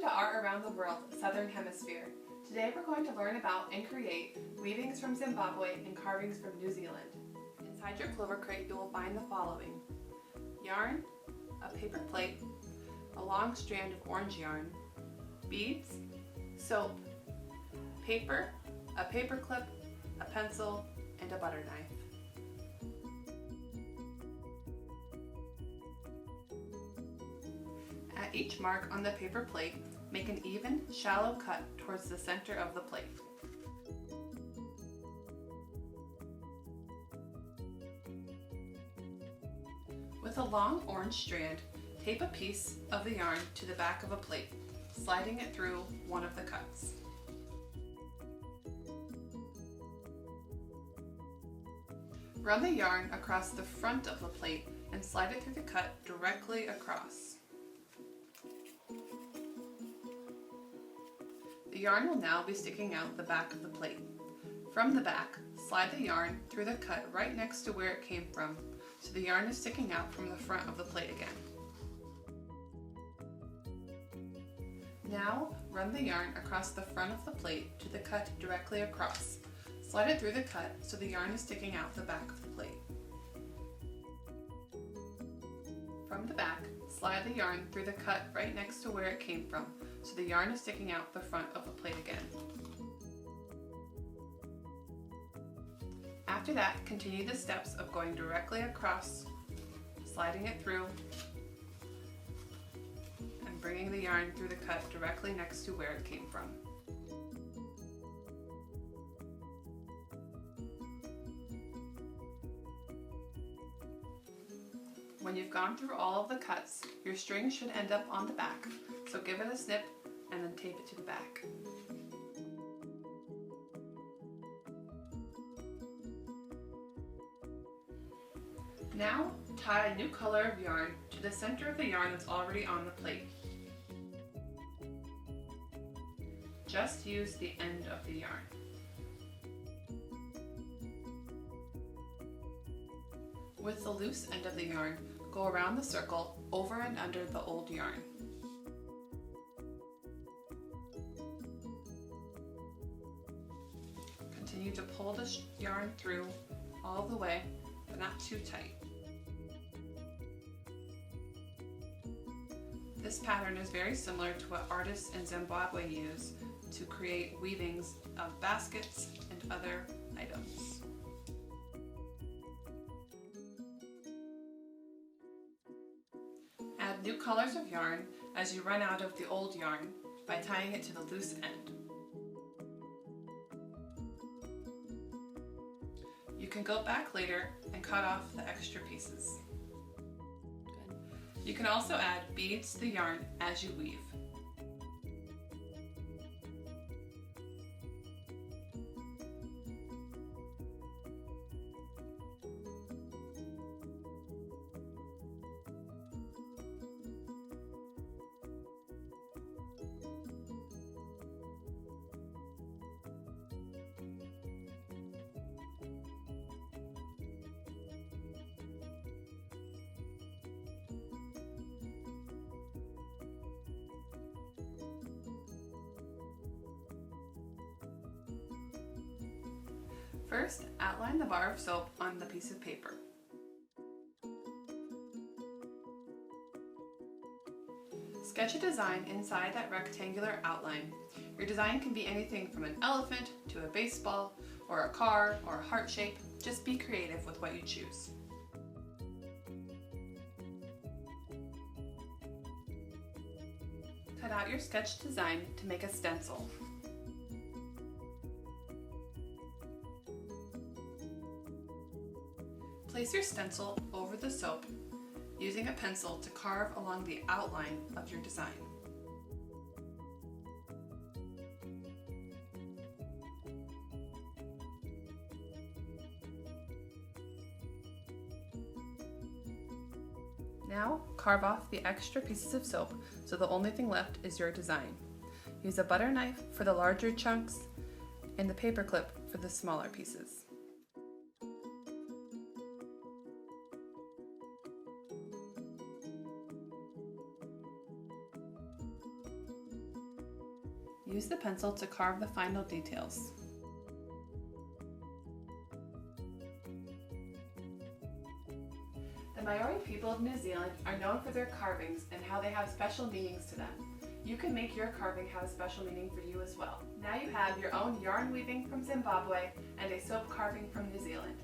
to Art Around the World, Southern Hemisphere. Today we're going to learn about and create weavings from Zimbabwe and carvings from New Zealand. Inside your clover crate you will find the following: yarn, a paper plate, a long strand of orange yarn, beads, soap, paper, a paper clip, a pencil, and a butter knife. At each mark on the paper plate, make an even, shallow cut towards the center of the plate. With a long orange strand, tape a piece of the yarn to the back of a plate, sliding it through one of the cuts. Run the yarn across the front of the plate and slide it through the cut directly across. The yarn will now be sticking out the back of the plate. From the back, slide the yarn through the cut right next to where it came from, so the yarn is sticking out from the front of the plate again. Now, run the yarn across the front of the plate to the cut directly across. Slide it through the cut so the yarn is sticking out the back of the plate. From the back, slide the yarn through the cut right next to where it came from, so the yarn is sticking out the front of the plate again. After that, continue the steps of going directly across, sliding it through, and bringing the yarn through the cut directly next to where it came from. When you've gone through all of the cuts, your string should end up on the back, so give it a snip and then tape it to the back. Now, tie a new color of yarn to the center of the yarn that's already on the plate. Just use the end of the yarn. With the loose end of the yarn, go around the circle over and under the old yarn. Continue to pull the yarn through all the way, but not too tight. This pattern is very similar to what artists in Zimbabwe use to create weavings of baskets and other items. Add new colors of yarn as you run out of the old yarn by tying it to the loose end. You can go back later and cut off the extra pieces. Good. You can also add beads to the yarn as you weave. First, outline the bar of soap on the piece of paper. Sketch a design inside that rectangular outline. Your design can be anything from an elephant to a baseball or a car or a heart shape. Just be creative with what you choose. Cut out your sketch design to make a stencil. Place your stencil over the soap, using a pencil to carve along the outline of your design. Now, carve off the extra pieces of soap so the only thing left is your design. Use a butter knife for the larger chunks and the paper clip for the smaller pieces. Use the pencil to carve the final details. The Maori people of New Zealand are known for their carvings and how they have special meanings to them. You can make your carving have a special meaning for you as well. Now you have your own yarn weaving from Zimbabwe and a soap carving from New Zealand.